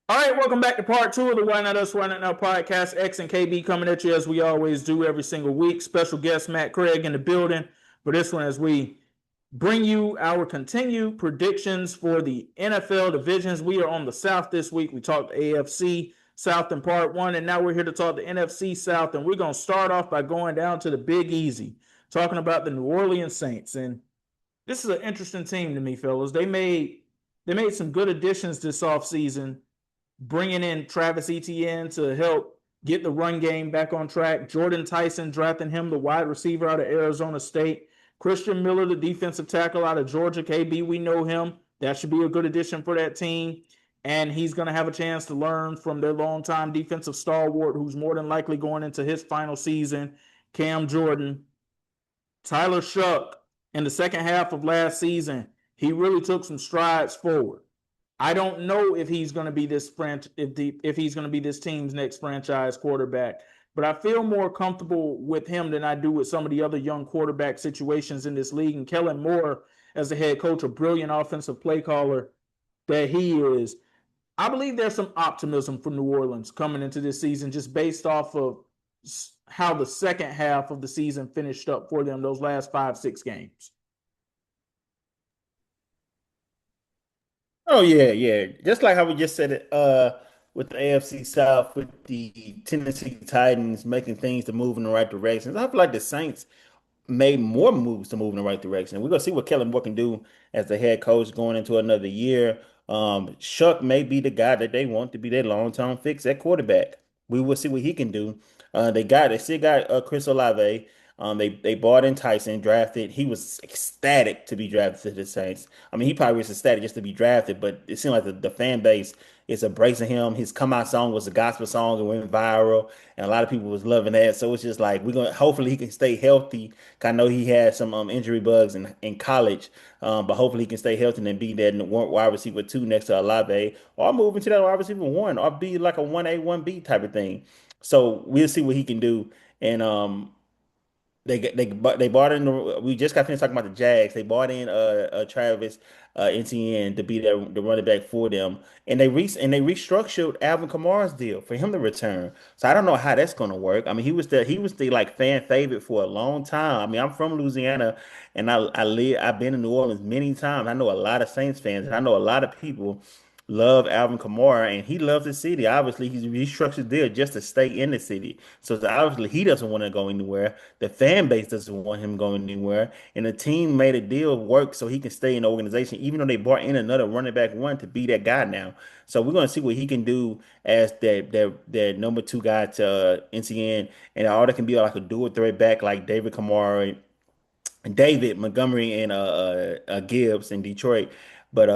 All right, welcome back to part two of the Why Not Us, Why Not Now podcast. X and KB coming at you as we always do every single week. Special guest Matt Craig in the building for this one as we bring you our continued predictions for the NFL divisions. We are on the South this week. We talked AFC South in part one, and now we're here to talk the NFC South. And we're going to start off by going down to the Big Easy, talking about the New Orleans Saints. And this is an interesting team to me, fellas. They made some good additions this offseason, bringing in Travis Etienne to help get the run game back on track. Jordan Tyson drafting him, the wide receiver out of Arizona State. Christian Miller, the defensive tackle out of Georgia. KB, we know him. That should be a good addition for that team. And he's going to have a chance to learn from their longtime defensive stalwart, who's more than likely going into his final season, Cam Jordan. Tyler Shuck, in the second half of last season, he really took some strides forward. I don't know if he's going to be if he's going to be this team's next franchise quarterback, but I feel more comfortable with him than I do with some of the other young quarterback situations in this league. And Kellen Moore, as the head coach, a brilliant offensive play caller that he is, I believe there's some optimism for New Orleans coming into this season, just based off of how the second half of the season finished up for them, those last 5, 6 games. Oh yeah, yeah. Just like how we just said it, with the AFC South, with the Tennessee Titans making things to move in the right direction. I feel like the Saints made more moves to move in the right direction. We're gonna see what Kellen Moore can do as the head coach going into another year. Shuck may be the guy that they want to be their long-term fix at quarterback. We will see what he can do. They still got Chris Olave. They bought in Tyson, drafted. He was ecstatic to be drafted to the Saints. I mean, he probably was ecstatic just to be drafted, but it seemed like the fan base is embracing him. His come out song was a gospel song and went viral, and a lot of people was loving that. So it's just like we're gonna hopefully he can stay healthy. I know he had some injury bugs in college, but hopefully he can stay healthy and be that wide receiver two next to Olave, or move into that wide receiver one, or be like a 1A 1B type of thing. So we'll see what he can do. And they bought in. We just got finished talking about the Jags. They bought in Travis Etienne to be the running back for them, and they restructured Alvin Kamara's deal for him to return. So I don't know how that's going to work. I mean, he was the like fan favorite for a long time. I mean, I'm from Louisiana, and I've been in New Orleans many times. I know a lot of Saints fans, and I know a lot of people love Alvin Kamara, and he loves the city. Obviously, he's restructured there just to stay in the city. So obviously, he doesn't want to go anywhere. The fan base doesn't want him going anywhere, and the team made a deal work so he can stay in the organization, even though they brought in another running back one to be that guy now. So we're going to see what he can do as that number two guy to NCN, and all that can be like a dual threat back like David Kamara, David Montgomery, and Gibbs in Detroit. But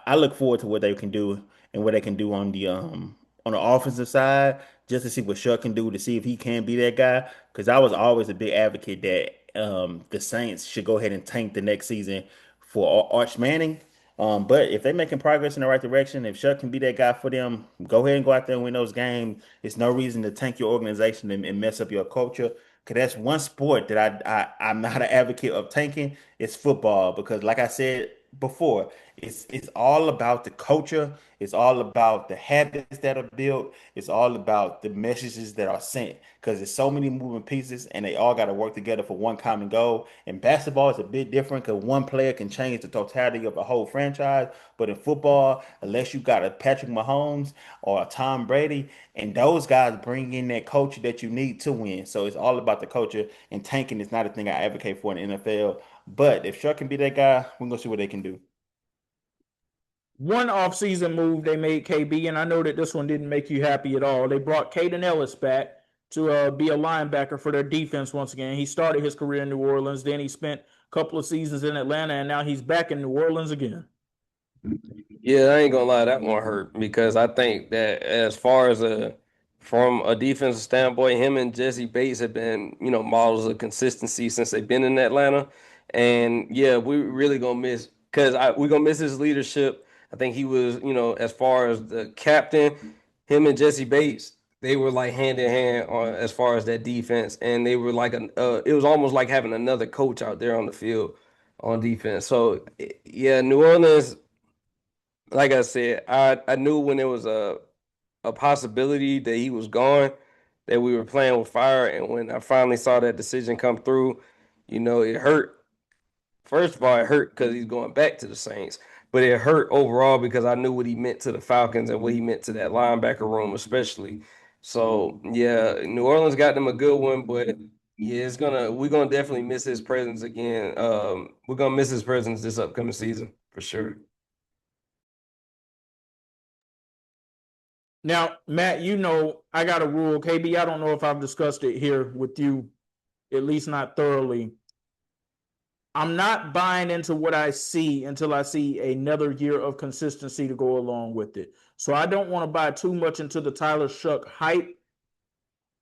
I look forward to what they can do and what they can do on the offensive side, just to see what Shuck can do to see if he can be that guy. Because I was always a big advocate that the Saints should go ahead and tank the next season for Arch Manning. But if they're making progress in the right direction, if Shuck can be that guy for them, go ahead and go out there and win those games. It's no reason to tank your organization and mess up your culture. Cause that's one sport that I'm not an advocate of tanking. It's football because, like I said before, it's all about the culture. It's all about the habits that are built. It's all about the messages that are sent. Because there's so many moving pieces, and they all got to work together for one common goal. And basketball is a bit different because one player can change the totality of a whole franchise. But in football, unless you got a Patrick Mahomes or a Tom Brady, and those guys bring in that culture that you need to win. So it's all about the culture, and tanking is not a thing I advocate for in the NFL. But if Shark can be that guy, we're gonna see what they can do. One offseason move they made, KB, and I know that this one didn't make you happy at all. They brought Caden Ellis back to be a linebacker for their defense once again. He started his career in New Orleans, then he spent a couple of seasons in Atlanta, and now he's back in New Orleans again. Yeah, I ain't gonna lie, that one hurt because I think that as far as a from a defensive standpoint, him and Jesse Bates have been, models of consistency since they've been in Atlanta. And yeah, we really gonna miss because we're gonna miss his leadership. I think he was, as far as the captain, him and Jesse Bates, they were like hand in hand on as far as that defense, and they were like it was almost like having another coach out there on the field on defense. So yeah, New Orleans, like I said, I knew when it was a possibility that he was gone, that we were playing with fire. And when I finally saw that decision come through, it hurt. First of all, it hurt because he's going back to the Saints, but it hurt overall because I knew what he meant to the Falcons and what he meant to that linebacker room, especially. So yeah, New Orleans got them a good one, but yeah, we're gonna definitely miss his presence again. We're gonna miss his presence this upcoming season for sure. Now, Matt, I got a rule. KB, I don't know if I've discussed it here with you, at least not thoroughly. I'm not buying into what I see until I see another year of consistency to go along with it. So I don't want to buy too much into the Tyler Shuck hype.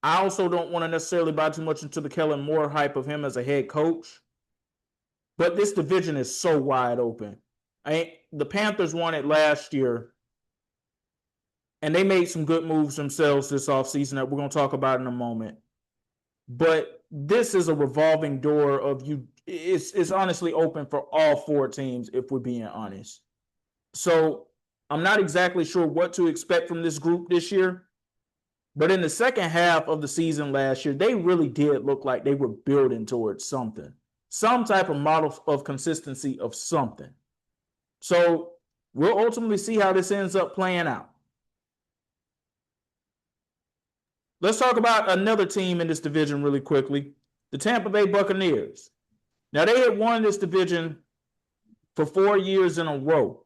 I also don't want to necessarily buy too much into the Kellen Moore hype of him as a head coach. But this division is so wide open. The Panthers won it last year, and they made some good moves themselves this offseason that we're going to talk about in a moment. But this is a revolving door of you. It's honestly open for all four teams, if we're being honest. So I'm not exactly sure what to expect from this group this year. But in the second half of the season last year, they really did look like they were building towards something, some type of model of consistency of something. So we'll ultimately see how this ends up playing out. Let's talk about another team in this division really quickly, the Tampa Bay Buccaneers. Now, they had won this division for 4 years in a row.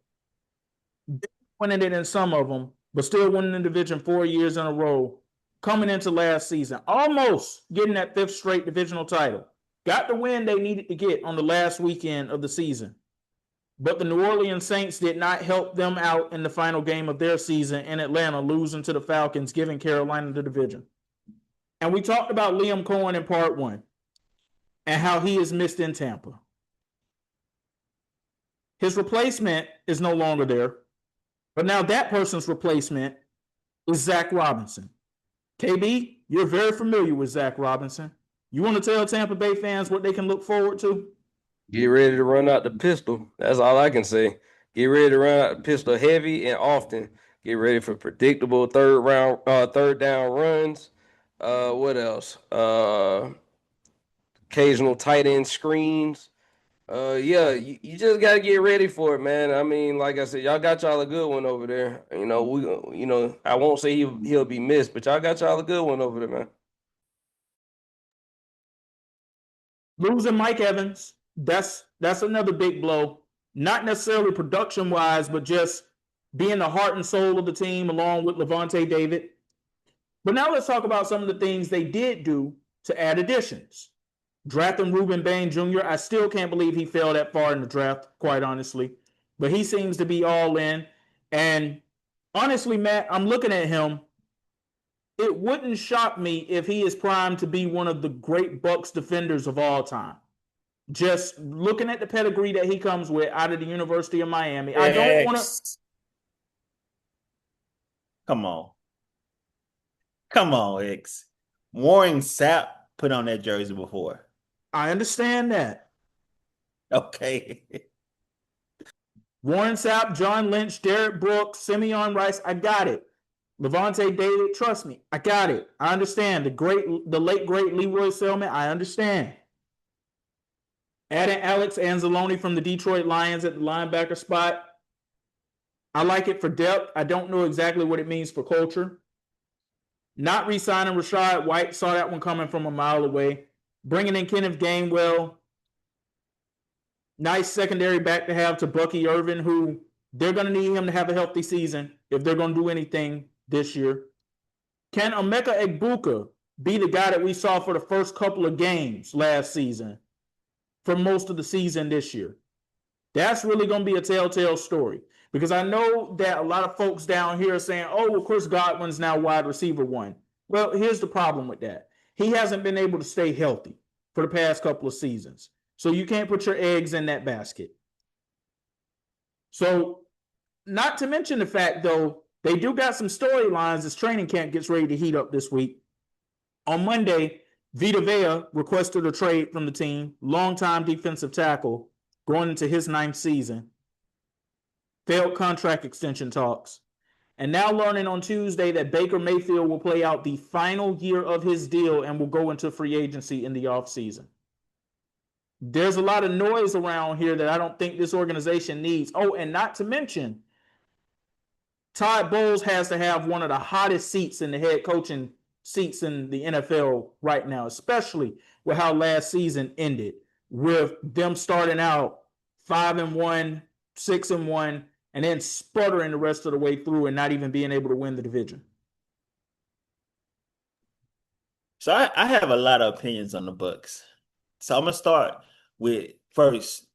They winning it in some of them, but still winning the division 4 years in a row, coming into last season, almost getting that 5th straight divisional title. Got the win they needed to get on the last weekend of the season. But the New Orleans Saints did not help them out in the final game of their season in Atlanta, losing to the Falcons, giving Carolina the division. And we talked about Liam Cohen in part 1 and how he is missed in Tampa. His replacement is no longer there, but now that person's replacement is Zach Robinson. KB, you're very familiar with Zach Robinson. You want to tell Tampa Bay fans what they can look forward to? Get ready to run out the pistol. That's all I can say. Get ready to run out the pistol heavy and often. Get ready for predictable third down runs. What else? Occasional tight end screens. Yeah, you just got to get ready for it, man. I mean, like I said, y'all got y'all a good one over there. I won't say he'll be missed, but y'all got y'all a good one over there, man. Losing Mike Evans, that's another big blow. Not necessarily production-wise, but just being the heart and soul of the team along with Levante David. But now let's talk about some of the things they did do to add additions. Drafting Ruben Bain Jr., I still can't believe he fell that far in the draft, quite honestly. But he seems to be all in. And honestly, Matt, I'm looking at him. It wouldn't shock me if he is primed to be one of the great Bucs defenders of all time. Just looking at the pedigree that he comes with out of the University of Miami. I don't want to... Come on, X. Warren Sapp put on that jersey before. I understand that. Okay. Warren Sapp, John Lynch, Derek Brooks, Simeon Rice, I got it. Levante David, trust me, I got it. I understand. The late, great Leroy Selman, I understand. Adding Alex Anzalone from the Detroit Lions at the linebacker spot, I like it for depth. I don't know exactly what it means for culture. Not re-signing Rachaad White, saw that one coming from a mile away. Bringing in Kenneth Gainwell. Nice secondary back to have to Bucky Irvin, who they're going to need him to have a healthy season if they're going to do anything this year. Can Emeka Egbuka be the guy that we saw for the first couple of games last season for most of the season this year? That's really going to be a telltale story, because I know that a lot of folks down here are saying, oh, well, Chris Godwin's now wide receiver 1. Well, here's the problem with that. He hasn't been able to stay healthy for the past couple of seasons. So you can't put your eggs in that basket. So not to mention the fact, though, they do got some storylines as training camp gets ready to heat up this week. On Monday, Vita Vea requested a trade from the team, longtime defensive tackle, going into his 9th season. Failed contract extension talks. And now learning on Tuesday that Baker Mayfield will play out the final year of his deal and will go into free agency in the offseason. There's a lot of noise around here that I don't think this organization needs. Oh, and not to mention, Todd Bowles has to have one of the hottest seats in the head coaching seats in the NFL right now, especially with how last season ended, with them starting out 5-1, 6-1, and then sputtering the rest of the way through and not even being able to win the division. So I have a lot of opinions on the Bucs. So I'm gonna start with first.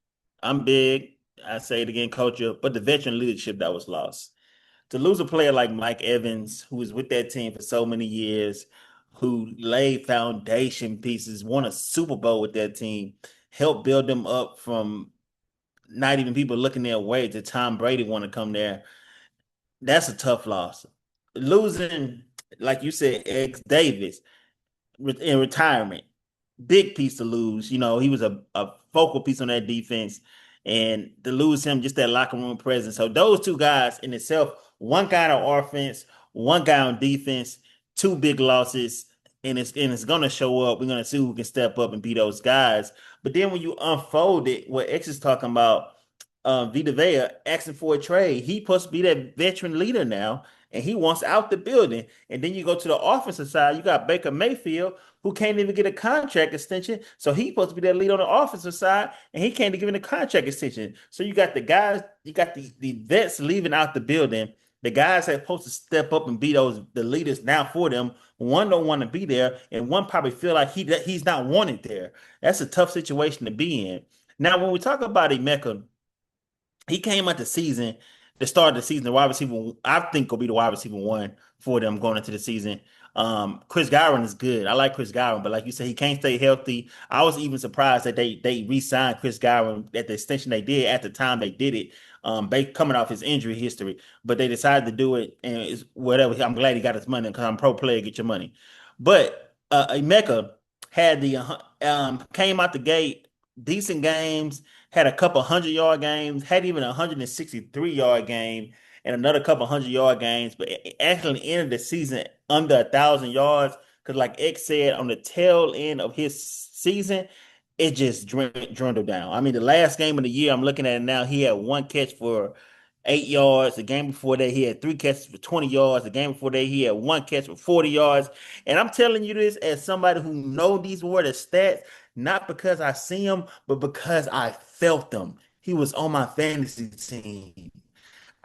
I'm big. I say it again, culture, but the veteran leadership that was lost. To lose a player like Mike Evans, who was with that team for so many years, who laid foundation pieces, won a Super Bowl with that team, helped build them up from not even people looking their way to Tom Brady want to come there. That's a tough loss. Losing, like you said, X Davis in retirement, big piece to lose. You know, he was a focal piece on that defense. And to lose him, just that locker room presence. So those two guys in itself, one guy on offense, one guy on defense, two big losses, and it's gonna show up. We're gonna see who can step up and be those guys. But then when you unfold it, what X is talking about, Vita Vea asking for a trade, he's supposed to be that veteran leader now, and he wants out the building. And then you go to the offensive side, you got Baker Mayfield, who can't even get a contract extension. So he's supposed to be that lead on the offensive side, and he can't give him a contract extension. So you got the guys, you got the vets leaving out the building. The guys that are supposed to step up and be the leaders now for them. One don't want to be there, and one probably feel like he's not wanted there. That's a tough situation to be in. Now, when we talk about Emeka, he came at the season, the start of the season, the wide receiver, I think will be the wide receiver one for them going into the season. Chris Godwin is good. I like Chris Godwin, but like you said, he can't stay healthy. I was even surprised that they re-signed Chris Godwin at the extension they did at the time they did it, coming off his injury history. But they decided to do it, and it's whatever. I'm glad he got his money because I'm pro player, get your money. But Emeka had came out the gate, decent games, had a couple 100-yard games, had even a 163-yard game, and another couple 100-yard games, but actually ended the season under 1,000 yards. Because, like X said, on the tail end of his season, it just dwindled down. I mean, the last game of the year, I'm looking at it now, he had one catch for 8 yards. The game before that, he had 3 catches for 20 yards. The game before that, he had 1 catch for 40 yards. And I'm telling you this as somebody who know these were the stats, not because I see them, but because I felt them. He was on my fantasy team.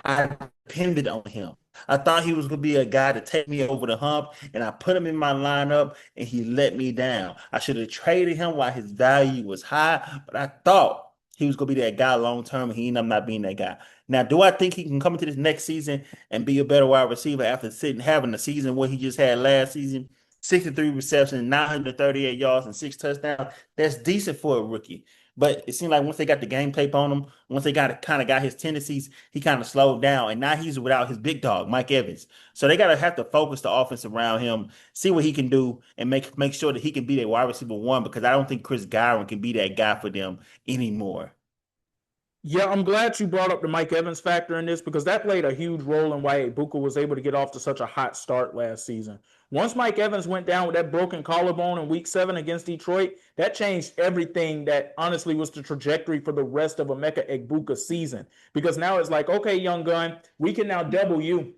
I depended on him. I thought he was going to be a guy to take me over the hump, and I put him in my lineup, and he let me down. I should have traded him while his value was high, but I thought he was going to be that guy long term, and he ended up not being that guy. Now, do I think he can come into this next season and be a better wide receiver after having the season what he just had last season? 63 receptions, 938 yards, and 6 touchdowns. That's decent for a rookie. But it seemed like once they got the game tape on him, once they got his tendencies, he kind of slowed down. And now he's without his big dog, Mike Evans. So they gotta have to focus the offense around him, see what he can do, and make sure that he can be their wide receiver one, because I don't think Chris Godwin can be that guy for them anymore. Yeah, I'm glad you brought up the Mike Evans factor in this, because that played a huge role in why Ibuka was able to get off to such a hot start last season. Once Mike Evans went down with that broken collarbone in week 7 against Detroit, that changed everything. That honestly was the trajectory for the rest of Emeka Egbuka's season. Because now it's like, okay, young gun, we can now double you.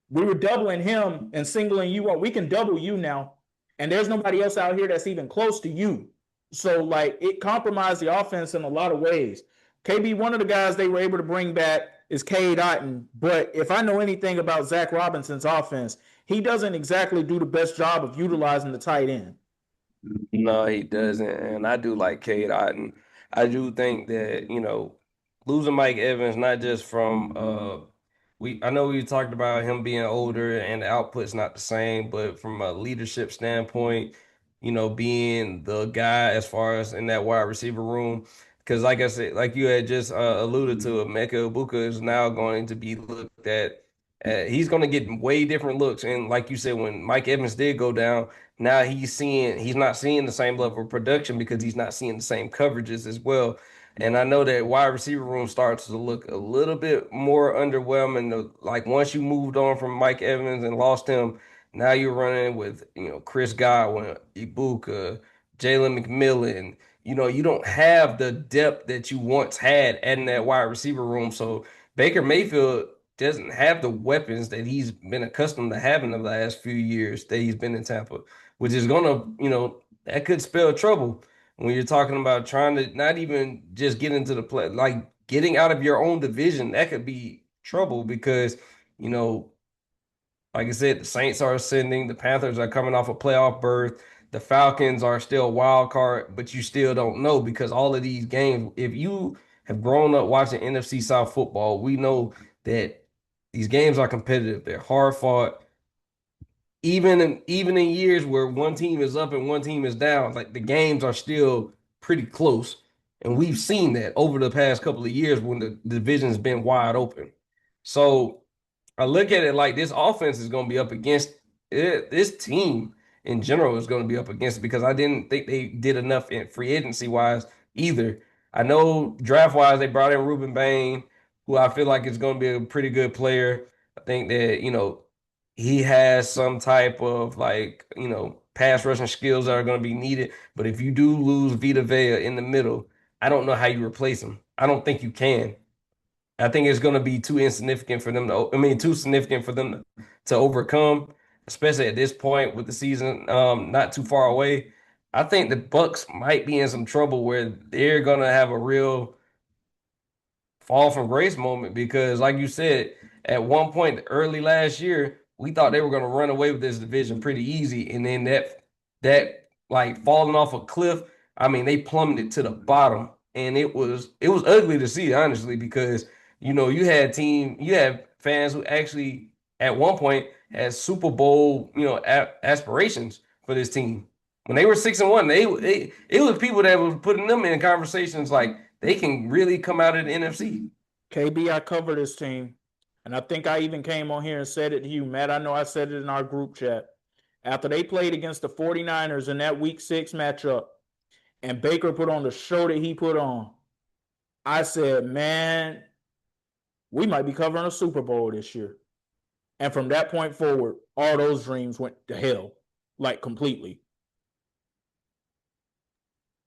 We were doubling him and singling you out. We can double you now. And there's nobody else out here that's even close to you. So, like, it compromised the offense in a lot of ways. KB, one of the guys they were able to bring back is Cade Otton. But if I know anything about Zach Robinson's offense, he doesn't exactly do the best job of utilizing the tight end. No, he doesn't. And I do like Cade Otton. I do think that, losing Mike Evans, not just from I know we talked about him being older and the output's not the same, but from a leadership standpoint, being the guy as far as in that wide receiver room. Because like I said, like you had just alluded to, Emeka Egbuka is now going to be looked at. He's going to get way different looks. And like you said, when Mike Evans did go down, now he's not seeing the same level of production because he's not seeing the same coverages as well. And I know that wide receiver room starts to look a little bit more underwhelming. Like once you moved on from Mike Evans and lost him, now you're running with, Chris Godwin, Ibuka, Jalen McMillan. You don't have the depth that you once had in that wide receiver room. So Baker Mayfield doesn't have the weapons that he's been accustomed to having the last few years that he's been in Tampa, which is gonna, that could spell trouble when you're talking about trying to not even just get into the play, like getting out of your own division. That could be trouble because, you know, like I said, the Saints are ascending, the Panthers are coming off a playoff berth, the Falcons are still a wild card, but you still don't know because all of these games, if you have grown up watching NFC South football, we know that these games are competitive. They're hard fought. Even in years where one team is up and one team is down, like the games are still pretty close. And we've seen that over the past couple of years when the division's been wide open. So I look at it like this offense is going to be up against it. This team in general is going to be up against it because I didn't think they did enough in free agency wise either. I know draft wise they brought in Ruben Bain, who I feel like is going to be a pretty good player. I think that, he has some type of like, pass rushing skills that are going to be needed. But if you do lose Vita Vea in the middle, I don't know how you replace him. I don't think you can. I think it's going to be too insignificant for them too significant for them to overcome, especially at this point with the season not too far away. I think the Bucks might be in some trouble where they're going to have a real fall from grace moment because, like you said, at one point early last year, we thought they were going to run away with this division pretty easy, and then that like falling off a cliff. I mean, they plummeted to the bottom, and it was ugly to see, honestly, because you had fans who actually at one point had Super Bowl aspirations for this team. When they were 6-1, it was people that was putting them in conversations like they can really come out of the NFC. KB, I cover this team, and I think I even came on here and said it to you, Matt. I know I said it in our group chat. After they played against the 49ers in that week 6 matchup, and Baker put on the show that he put on, I said, man, we might be covering a Super Bowl this year. And from that point forward, all those dreams went to hell, like completely.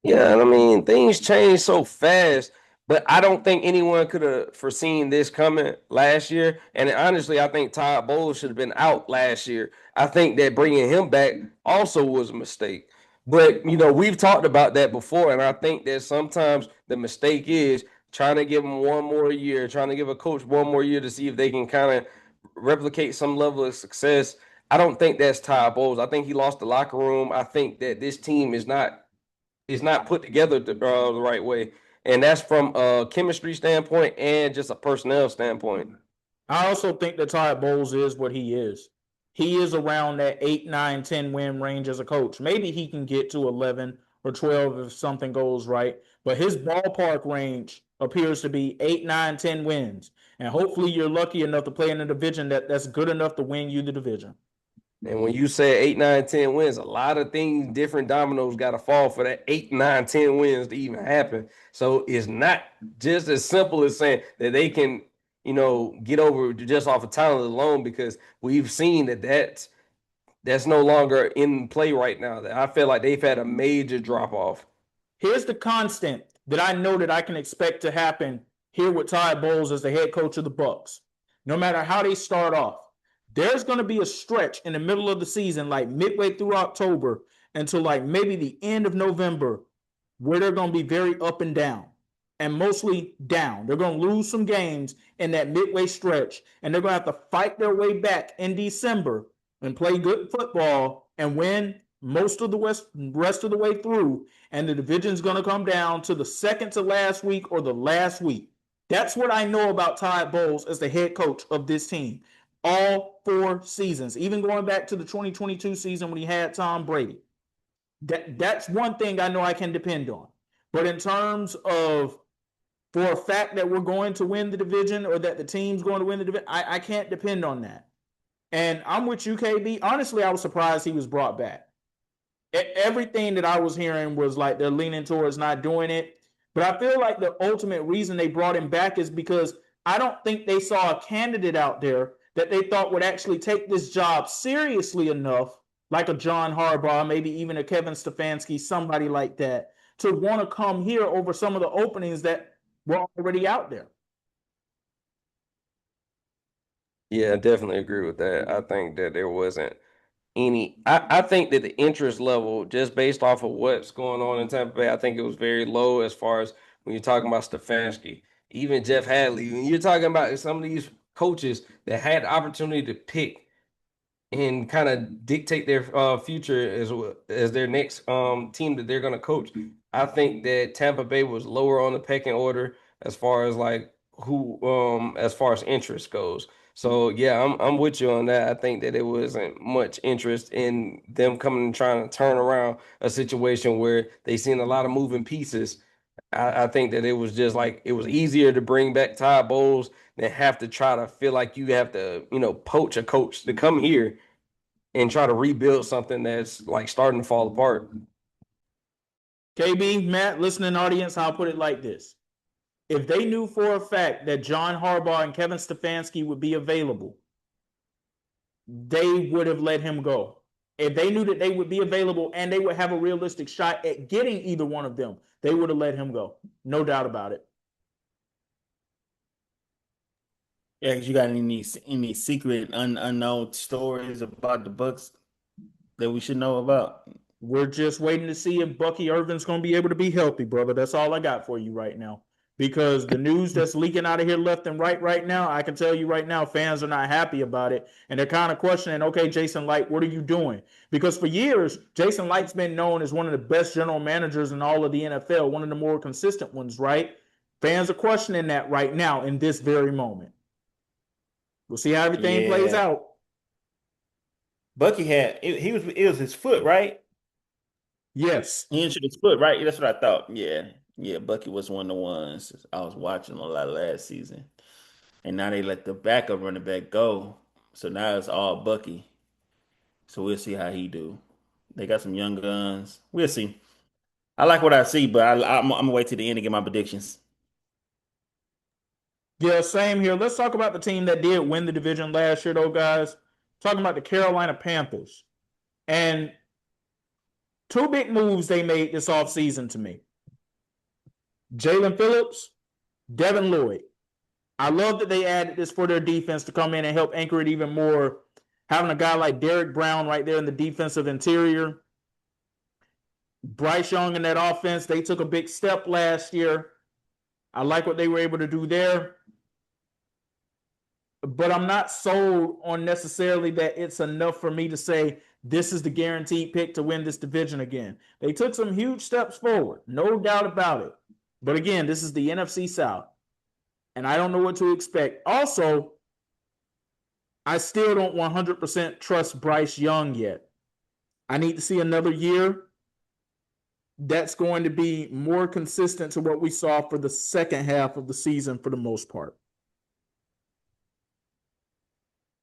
Yeah, I mean, things change so fast, but I don't think anyone could have foreseen this coming last year. And honestly, I think Todd Bowles should have been out last year. I think that bringing him back also was a mistake. But, we've talked about that before, and I think that sometimes the mistake is trying to give him one more year, trying to give a coach one more year to see if they can kind of replicate some level of success. I don't think that's Todd Bowles. I think he lost the locker room. I think that this team is not put together the right way. And that's from a chemistry standpoint and just a personnel standpoint. I also think that Todd Bowles is what he is. He is around that 8, 9, 10 win range as a coach. Maybe he can get to 11 or 12 if something goes right. But his ballpark range appears to be 8, 9, 10 wins. And hopefully you're lucky enough to play in a division that's good enough to win you the division. And when you say 8, 9, 10 wins, a lot of things, different dominoes got to fall for that 8, 9, 10 wins to even happen. So it's not just as simple as saying that they can, get over just off of talent alone, because we've seen that's no longer in play right now. I feel like they've had a major drop off. Here's the constant that I know that I can expect to happen here with Todd Bowles as the head coach of the Bucks. No matter how they start off, there's going to be a stretch in the middle of the season, like midway through October until like maybe the end of November, where they're going to be very up and down, and mostly down. They're going to lose some games in that midway stretch, and they're going to have to fight their way back in December and play good football and win most of the rest of the way through, and the division's going to come down to the second to last week or the last week. That's what I know about Todd Bowles as the head coach of this team. All 4 seasons, even going back to the 2022 season when he had Tom Brady. That's one thing I know I can depend on. But in terms of for a fact that we're going to win the division or that the team's going to win the division, I can't depend on that. And I'm with you, KB. Honestly, I was surprised he was brought back. Everything that I was hearing was like they're leaning towards not doing it. But I feel like the ultimate reason they brought him back is because I don't think they saw a candidate out there that they thought would actually take this job seriously enough, like a John Harbaugh, maybe even a Kevin Stefanski, somebody like that, to want to come here over some of the openings that were already out there. Yeah, I definitely agree with that. I think that there wasn't I think that the interest level, just based off of what's going on in Tampa Bay, I think it was very low as far as when you're talking about Stefanski, even Jeff Hadley. When you're talking about some of these coaches that had the opportunity to pick and kind of dictate their future as their next team that they're going to coach. I think that Tampa Bay was lower on the pecking order as far as like who as far as interest goes. So yeah, I'm with you on that. I think that there wasn't much interest in them coming and trying to turn around a situation where they seen a lot of moving pieces. I think that it was just like it was easier to bring back Todd Bowles than have to try to feel like you have to, poach a coach to come here and try to rebuild something that's like starting to fall apart. KB, Matt, listening audience, I'll put it like this. If they knew for a fact that John Harbaugh and Kevin Stefanski would be available, they would have let him go. If they knew that they would be available and they would have a realistic shot at getting either one of them, they would have let him go. No doubt about it. Yeah, 'cause you got any secret unknown stories about the Bucks that we should know about? We're just waiting to see if Bucky Irvin's going to be able to be healthy, brother. That's all I got for you right now. Because the news that's leaking out of here left and right now, I can tell you right now, fans are not happy about it. And they're kind of questioning, okay, Jason Light, what are you doing? Because for years, Jason Light's been known as one of the best general managers in all of the NFL, one of the more consistent ones, right? Fans are questioning that right now in this very moment. We'll see how everything plays out. Bucky had it was his foot, right? Yes. He injured his foot, right? That's what I thought. Yeah. Yeah, Bucky was one of the ones I was watching a lot last season. And now they let the backup running back go. So now it's all Bucky. So we'll see how he do. They got some young guns. We'll see. I like what I see, but I'm gonna wait till the end to get my predictions. Yeah, same here. Let's talk about the team that did win the division last year, though, guys. Talking about the Carolina Panthers. And two big moves they made this offseason to me. Jalen Phillips, Devin Lloyd. I love that they added this for their defense to come in and help anchor it even more. Having a guy like Derek Brown right there in the defensive interior. Bryce Young in that offense, they took a big step last year. I like what they were able to do there. But I'm not sold on necessarily that it's enough for me to say this is the guaranteed pick to win this division again. They took some huge steps forward, no doubt about it. But again, this is the NFC South, and I don't know what to expect. Also, I still don't 100% trust Bryce Young yet. I need to see another year that's going to be more consistent to what we saw for the second half of the season for the most part.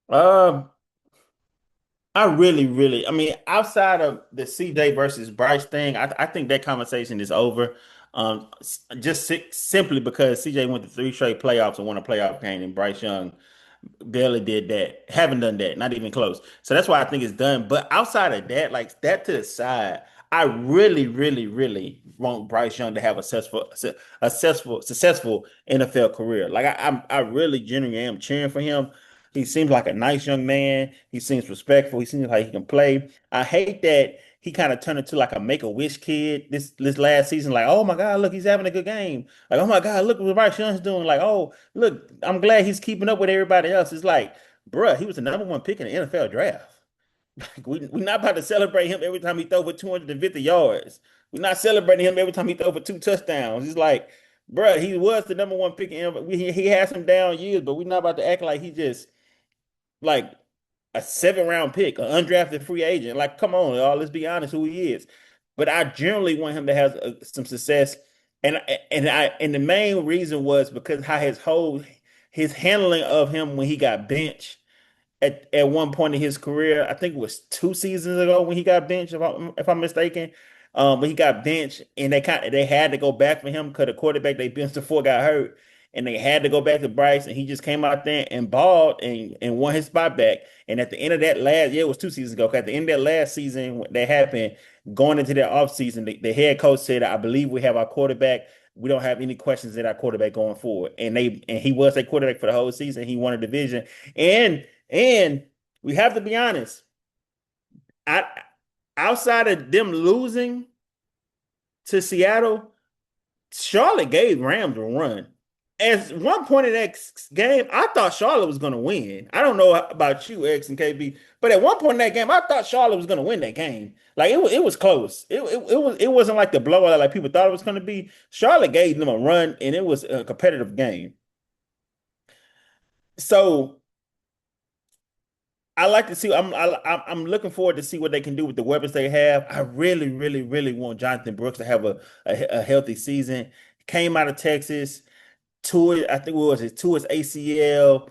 I really, I mean, outside of the CJ versus Bryce thing, I think that conversation is over. Just simply because CJ went to 3 straight playoffs and won a playoff game, and Bryce Young barely did that. Haven't done that, not even close. So that's why I think it's done. But outside of that, like that to the side, I really want Bryce Young to have a successful NFL career. Like I really genuinely am cheering for him. He seems like a nice young man. He seems respectful. He seems like he can play. I hate that he kind of turned into like a Make-A-Wish kid this last season. Like, oh my God, look, he's having a good game. Like, oh my God, look what Bryce Young's doing. Like, oh, look, I'm glad he's keeping up with everybody else. It's like, bruh, he was the number one pick in the NFL draft. Like, we're not about to celebrate him every time he throw for 250 yards. We're not celebrating him every time he throw for 2 touchdowns. It's like, bruh, he was the number one pick in NFL. He had some down years, but we're not about to act like he just like a 7th round pick, an undrafted free agent. Like, come on, y'all, let's be honest who he is. But I generally want him to have some success, and the main reason was because how his handling of him when he got benched at one point in his career. I think it was 2 seasons ago when he got benched, if I'm mistaken. But he got benched, and they had to go back for him because the quarterback they benched before got hurt, and they had to go back to Bryce, and he just came out there and balled and won his spot back. And at the end of that last, yeah, it was 2 seasons ago. At the end of that last season that happened, going into that offseason, the head coach said, "I believe we have our quarterback. We don't have any questions at our quarterback going forward." And he was a quarterback for the whole season. He won a division, and we have to be honest. I Outside of them losing to Seattle, Charlotte gave Rams a run. At one point in that game, I thought Charlotte was going to win. I don't know about you, X and KB, but at one point in that game, I thought Charlotte was going to win that game. Like it was close. It wasn't like the blowout like people thought it was going to be. Charlotte gave them a run, and it was a competitive game. So I like to see. I'm looking forward to see what they can do with the weapons they have. I really, really, really want Jonathan Brooks to have a healthy season. Came out of Texas, toured. I think what was it? Toured ACL,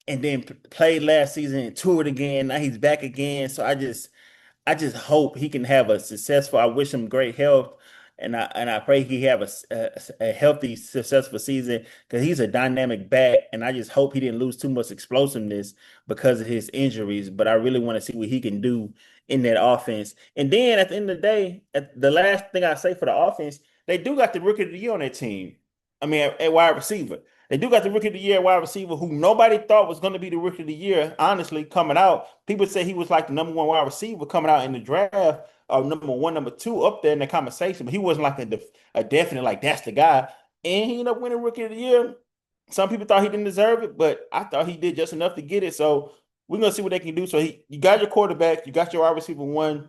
and then played last season and toured again. Now he's back again. So I just hope he can have a successful. I wish him great health, and I pray he have a healthy, successful season because he's a dynamic back, and I just hope he didn't lose too much explosiveness because of his injuries. But I really want to see what he can do in that offense. And then at the end of the day, the last thing I say for the offense, they do got the rookie of the year on their team. I mean, at wide receiver. They do got the rookie of the year wide receiver who nobody thought was going to be the rookie of the year, honestly, coming out. People say he was like the number one wide receiver coming out in the draft, or number one, number two up there in the conversation, but he wasn't like a definite, like, that's the guy. And he ended up winning rookie of the year. Some people thought he didn't deserve it, but I thought he did just enough to get it. So we're going to see what they can do. So you got your quarterback, you got your wide receiver one,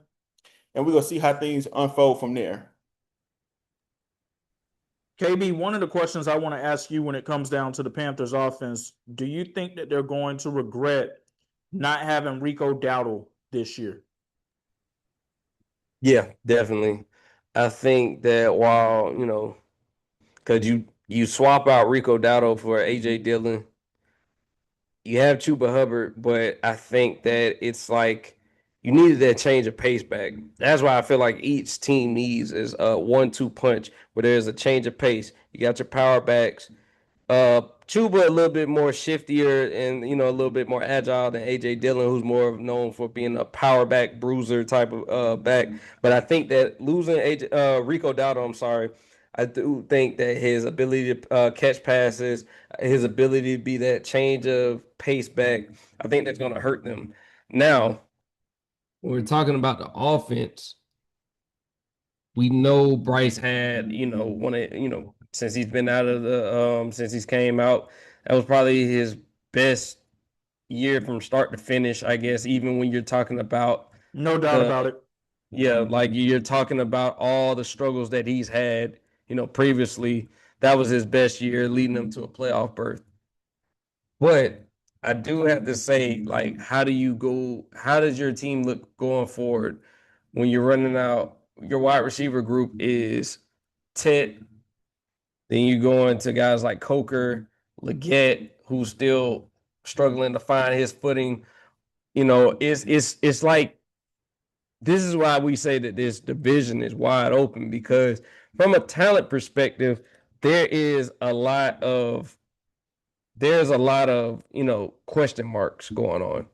and we're going to see how things unfold from there. KB, one of the questions I want to ask you when it comes down to the Panthers offense, do you think that they're going to regret not having Rico Dowdle this year? Yeah, definitely. I think that while, because you swap out Rico Dowdle for AJ Dillon, you have Chuba Hubbard, but I think that it's like you needed that change of pace back. That's why I feel like each team needs is a 1-2 punch where there's a change of pace. You got your power backs. Chuba a little bit more shiftier and a little bit more agile than AJ Dillon, who's more known for being a power back bruiser type of back. But I think that losing Rico Dowdle, I'm sorry, I do think that his ability to catch passes, his ability to be that change of pace back, I think that's going to hurt them. Now, when we're talking about the offense, we know Bryce had, since he's been out of since he's came out, that was probably his best year from start to finish, I guess, even when you're talking about. No doubt about it. Yeah, like you're talking about all the struggles that he's had, previously. That was his best year, leading him to a playoff berth. But I do have to say, like, how does your team look going forward when you're running out? Your wide receiver group is Tet. Then you go into guys like Coker, Leggett, who's still struggling to find his footing. It's like, this is why we say that this division is wide open, because from a talent perspective, there's a lot of question marks going on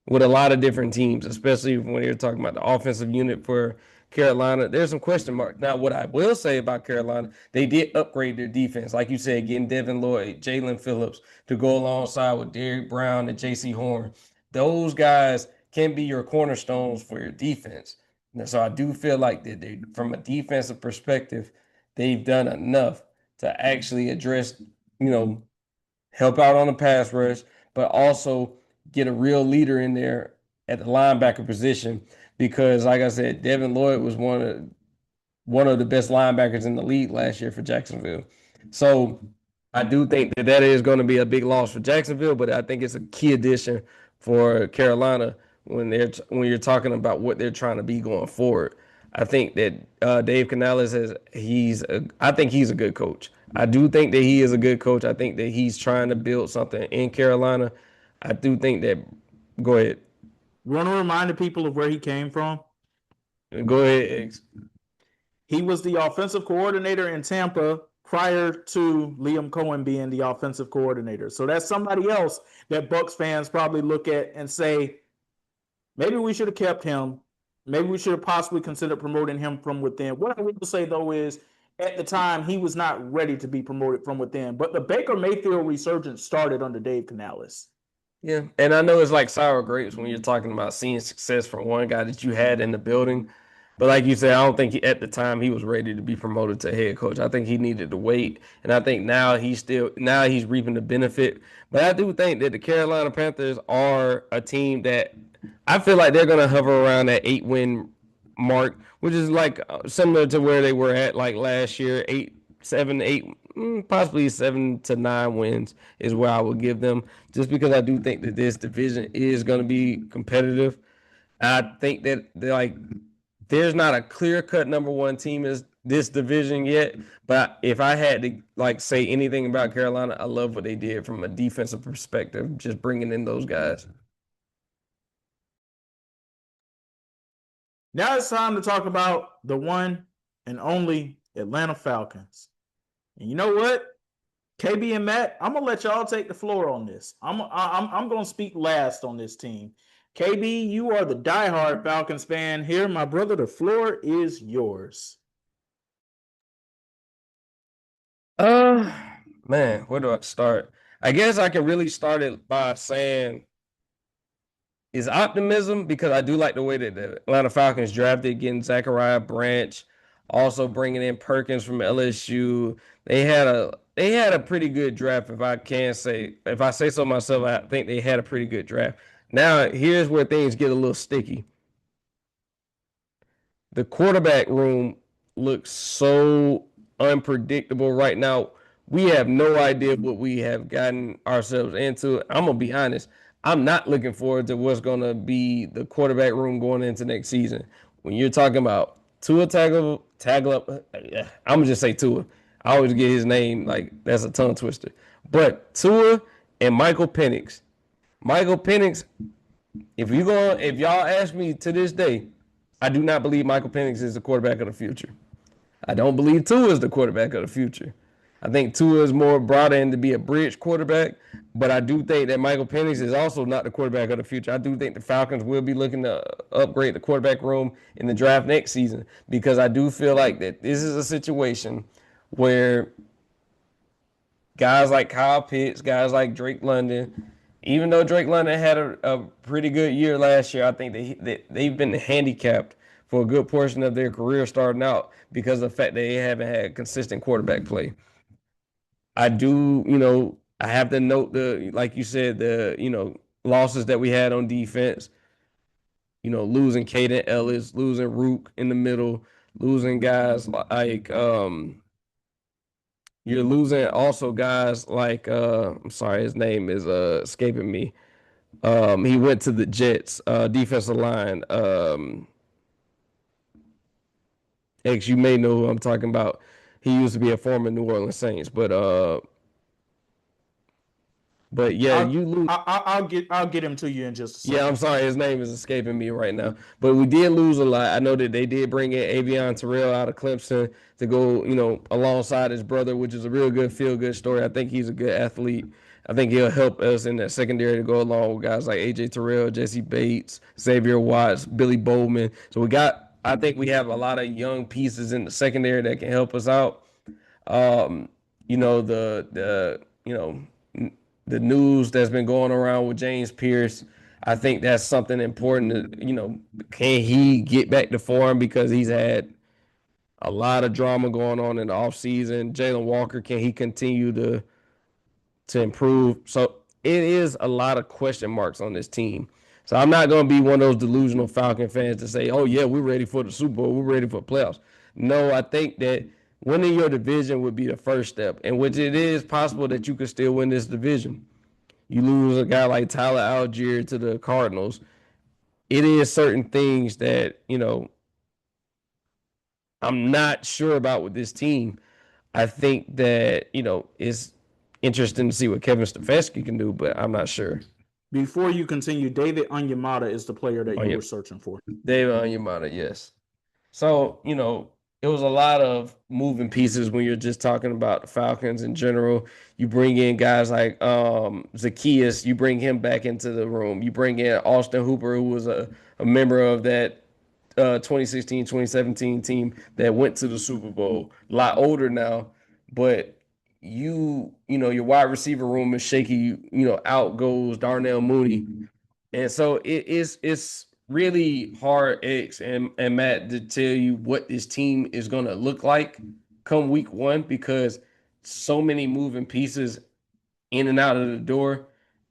with a lot of different teams, especially when you're talking about the offensive unit for Carolina. There's some question marks. Now, what I will say about Carolina, they did upgrade their defense. Like you said, getting Devin Lloyd, Jalen Phillips to go alongside with Derrick Brown and J.C. Horn. Those guys can be your cornerstones for your defense. And so I do feel like that from a defensive perspective, they've done enough to actually address, help out on the pass rush, but also get a real leader in there at the linebacker position, because, like I said, Devin Lloyd was one of the best linebackers in the league last year for Jacksonville. So I do think that is going to be a big loss for Jacksonville, but I think it's a key addition for Carolina when you're talking about what they're trying to be going forward. I think that Dave Canales I think he's a good coach. I do think that he is a good coach. I think that he's trying to build something in Carolina. I do think that. Go ahead. You want to remind the people of where he came from? Go ahead, X. He was the offensive coordinator in Tampa prior to Liam Cohen being the offensive coordinator. So that's somebody else that Bucs fans probably look at and say, maybe we should have kept him. Maybe we should have possibly considered promoting him from within. What I will say, though, is at the time, he was not ready to be promoted from within. But the Baker Mayfield resurgence started under Dave Canales. Yeah, and I know it's like sour grapes when you're talking about seeing success from one guy that you had in the building. But like you said, I don't think at the time he was ready to be promoted to head coach. I think he needed to wait, and I think now he's reaping the benefit. But I do think that the Carolina Panthers are a team that I feel like they're going to hover around that 8-win mark, which is like similar to where they were at like last year, 7, 8, possibly 7 to 9 wins is where I would give them, just because I do think that this division is going to be competitive. I think that there's not a clear-cut number one team in this division yet, but if I had to say anything about Carolina, I love what they did from a defensive perspective, just bringing in those guys. Now it's time to talk about the one and only Atlanta Falcons. And you know what? KB and Matt, I'm gonna let y'all take the floor on this. I'm gonna speak last on this team. KB, you are the diehard Falcons fan here. My brother, the floor is yours. Man, where do I start? I guess I can really start it by saying is optimism, because I do like the way that the Atlanta Falcons drafted, getting Zachariah Branch, also bringing in Perkins from LSU. They had a pretty good draft, if I say so myself. I think they had a pretty good draft. Now, here's where things get a little sticky. The quarterback room looks so unpredictable right now. We have no idea what we have gotten ourselves into. I'm going to be honest. I'm not looking forward to what's going to be the quarterback room going into next season. When you're talking about Tua Tagovailoa, I'm going to just say Tua. I always get his name like that's a tongue twister. But Tua and Michael Penix. Michael Penix, if y'all ask me to this day, I do not believe Michael Penix is the quarterback of the future. I don't believe Tua is the quarterback of the future. I think Tua is more brought in to be a bridge quarterback, but I do think that Michael Penix is also not the quarterback of the future. I do think the Falcons will be looking to upgrade the quarterback room in the draft next season, because I do feel like that this is a situation where guys like Kyle Pitts, guys like Drake London, even though Drake London had a pretty good year last year, I think they've been handicapped for a good portion of their career starting out because of the fact they haven't had consistent quarterback play. I have to note like you said, the losses that we had on defense, losing Caden Ellis, losing Rook in the middle, losing guys like, you're losing also guys like, I'm sorry, his name is escaping me. He went to the Jets, defensive line. You may know who I'm talking about. He used to be a former New Orleans Saints, but yeah, you lose. I'll get him to you in just a second. Yeah, I'm sorry, his name is escaping me right now. But we did lose a lot. I know that they did bring in Avion Terrell out of Clemson to go, alongside his brother, which is a real good feel-good story. I think he's a good athlete. I think he'll help us in that secondary to go along with guys like AJ Terrell, Jesse Bates, Xavier Watts, Billy Bowman. So I think we have a lot of young pieces in the secondary that can help us out. The news that's been going around with James Pierce, I think that's something important. Can he get back to form, because he's had a lot of drama going on in the offseason. Jalen Walker, can he continue to improve? So it is a lot of question marks on this team. So I'm not going to be one of those delusional Falcon fans to say, oh, yeah, we're ready for the Super Bowl. We're ready for playoffs. No, I think that winning your division would be the first step, in which it is possible that you could still win this division. You lose a guy like Tyler Algier to the Cardinals. It is certain things that, I'm not sure about with this team. I think that, it's interesting to see what Kevin Stefanski can do, but I'm not sure. Before you continue, David Onyemata is the player that you were searching for. David Onyemata, yes. So, it was a lot of moving pieces when you're just talking about the Falcons in general. You bring in guys like Zacchaeus, you bring him back into the room. You bring in Austin Hooper, who was a member of that 2016, 2017 team that went to the Super Bowl. A lot older now, but you know, your wide receiver room is shaky. Out goes Darnell Mooney. And so it's really hard, X and Matt, to tell you what this team is gonna look like come week one because so many moving pieces in and out of the door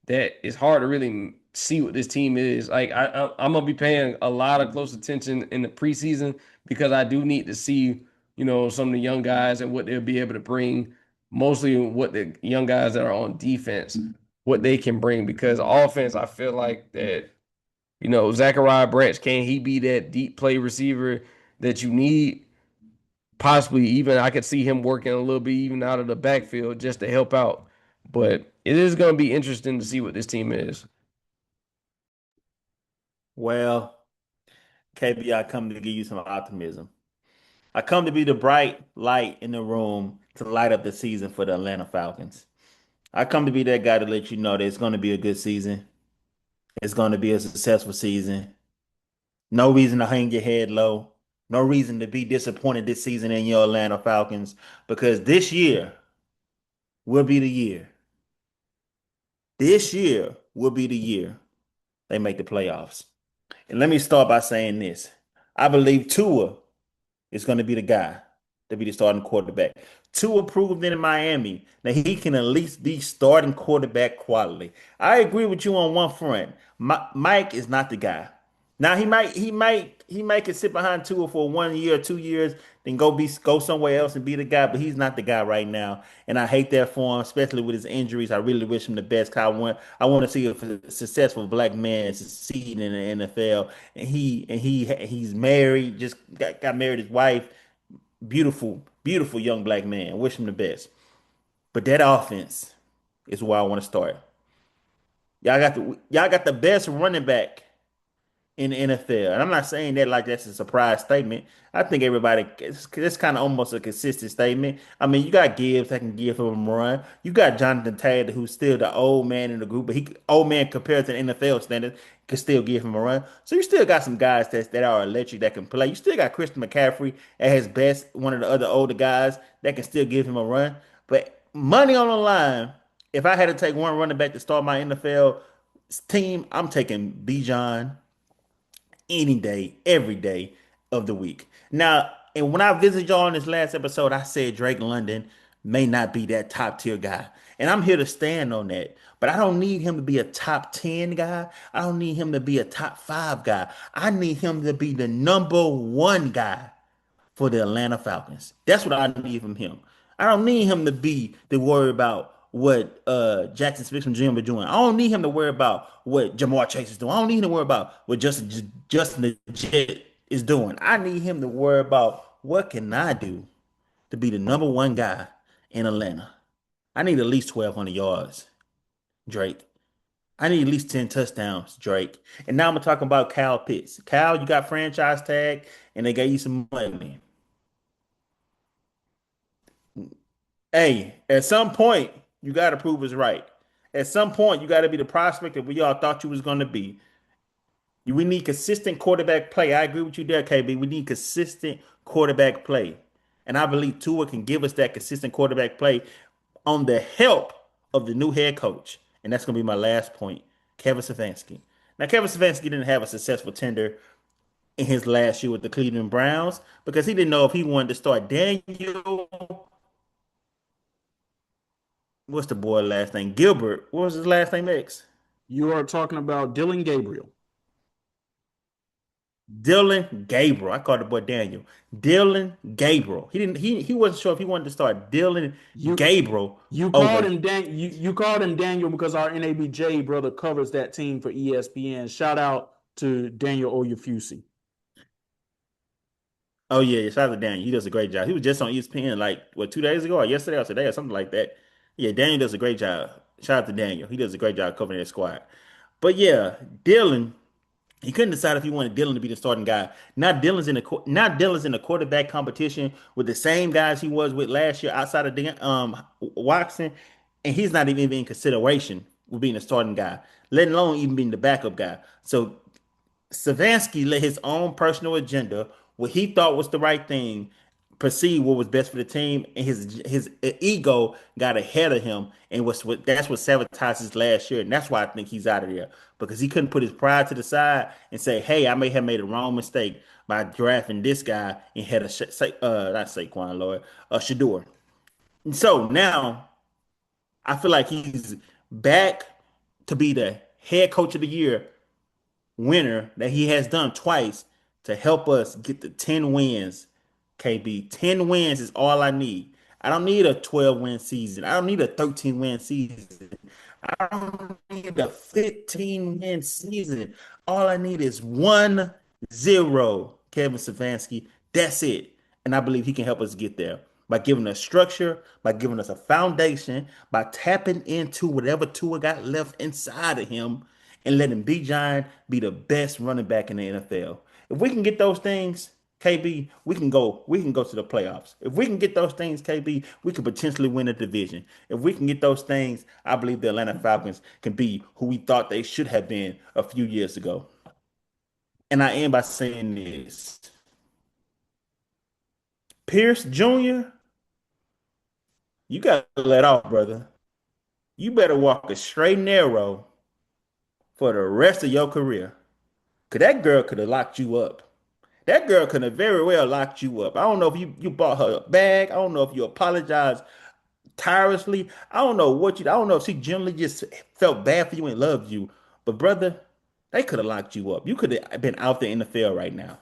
that it's hard to really see what this team is. Like I'm gonna be paying a lot of close attention in the preseason because I do need to see, some of the young guys and what they'll be able to bring, mostly what the young guys that are on defense, what they can bring. Because offense, I feel like that, Zachariah Branch, can he be that deep play receiver that you need? Possibly even I could see him working a little bit even out of the backfield just to help out. But it is going to be interesting to see what this team is. Well, KB, I come to give you some optimism. I come to be the bright light in the room to light up the season for the Atlanta Falcons. I come to be that guy to let you know that it's going to be a good season. It's going to be a successful season. No reason to hang your head low. No reason to be disappointed this season in your Atlanta Falcons because this year will be the year. This year will be the year they make the playoffs. And let me start by saying this. I believe Tua is going to be the guy to be the starting quarterback. Tua proved in Miami that he can at least be starting quarterback quality. I agree with you on one front. Mike is not the guy. Now he might could sit behind Tua for 1 year, 2 years, then go somewhere else and be the guy. But he's not the guy right now, and I hate that for him, especially with his injuries. I really wish him the best. 'Cause I want to see a successful black man succeed in the NFL. And he's married, just got married his wife. Beautiful, beautiful young black man. Wish him the best. But that offense is where I want to start. Y'all got the best running back in the NFL. And I'm not saying that like that's a surprise statement. I think everybody, it's kind of almost a consistent statement. I mean, you got Gibbs that can give him a run. You got Jonathan Taylor, who's still the old man in the group, but he old man compared to the NFL standard can still give him a run. So you still got some guys that are electric that can play. You still got Christian McCaffrey at his best, one of the other older guys that can still give him a run. But money on the line, if I had to take one running back to start my NFL team, I'm taking Bijan any day, every day of the week. Now, and when I visited y'all in this last episode, I said Drake London may not be that top tier guy. And I'm here to stand on that. But I don't need him to be a top 10 guy. I don't need him to be a top 5 guy. I need him to be the number one guy for the Atlanta Falcons. That's what I need from him. I don't need him to worry about what Jackson Smith from Jim is doing. I don't need him to worry about what Jamar Chase is doing. I don't need him to worry about what Justin the Jet is doing. I need him to worry about what can I do to be the number one guy in Atlanta. I need at least 1,200 yards, Drake. I need at least 10 touchdowns, Drake. And now I'm talking about Kyle Pitts. Kyle, you got franchise tag, and they gave you some money. Hey, at some point, you got to prove it's right. At some point, you got to be the prospect that we all thought you was going to be. We need consistent quarterback play. I agree with you there, KB. We need consistent quarterback play. And I believe Tua can give us that consistent quarterback play on the help of the new head coach. And that's going to be my last point, Kevin Stefanski. Now, Kevin Stefanski didn't have a successful tender in his last year with the Cleveland Browns because he didn't know if he wanted to start Daniel. What's the boy last name? Gilbert. What was his last name? X. You are talking about Dylan Gabriel. Dylan Gabriel. I called the boy Daniel. Dylan Gabriel. He wasn't sure if he wanted to start Dylan Gabriel. You called him you called him Daniel because our NABJ brother covers that team for ESPN. Shout out to Daniel Oyefusi. Oh yeah, shout out to Daniel. He does a great job. He was just on ESPN like 2 days ago or yesterday or today or something like that. Yeah, Daniel does a great job. Shout out to Daniel. He does a great job covering that squad. But yeah, Dylan He couldn't decide if he wanted Dylan to be the starting guy. Now Dylan's in a quarterback competition with the same guys he was with last year outside of Watson, and he's not even in consideration with being the starting guy, let alone even being the backup guy. So Savansky let his own personal agenda, what he thought was the right thing, proceed what was best for the team, and his ego got ahead of him, and that's what sabotaged his last year, and that's why I think he's out of there because he couldn't put his pride to the side and say, "Hey, I may have made a wrong mistake by drafting this guy and had not Saquon Lloyd, Shador." And so now I feel like he's back to be the head coach of the year winner that he has done twice to help us get the 10 wins. KB, 10 wins is all I need. I don't need a 12-win season. I don't need a 13-win season. I don't need a 15-win season. All I need is 1-0, Kevin Stefanski. That's it. And I believe he can help us get there by giving us structure, by giving us a foundation, by tapping into whatever Tua got left inside of him and letting Bijan be the best running back in the NFL. If we can get those things, KB, we can go to the playoffs. If we can get those things, KB, we could potentially win a division. If we can get those things, I believe the Atlanta Falcons can be who we thought they should have been a few years ago. And I end by saying this. Pierce Jr., you got to let off, brother. You better walk a straight and narrow for the rest of your career. Because that girl could have locked you up. That girl could have very well locked you up. I don't know if you bought her a bag. I don't know if you apologized tirelessly. I don't know if she generally just felt bad for you and loved you. But brother, they could have locked you up. You could have been out there in the field right now.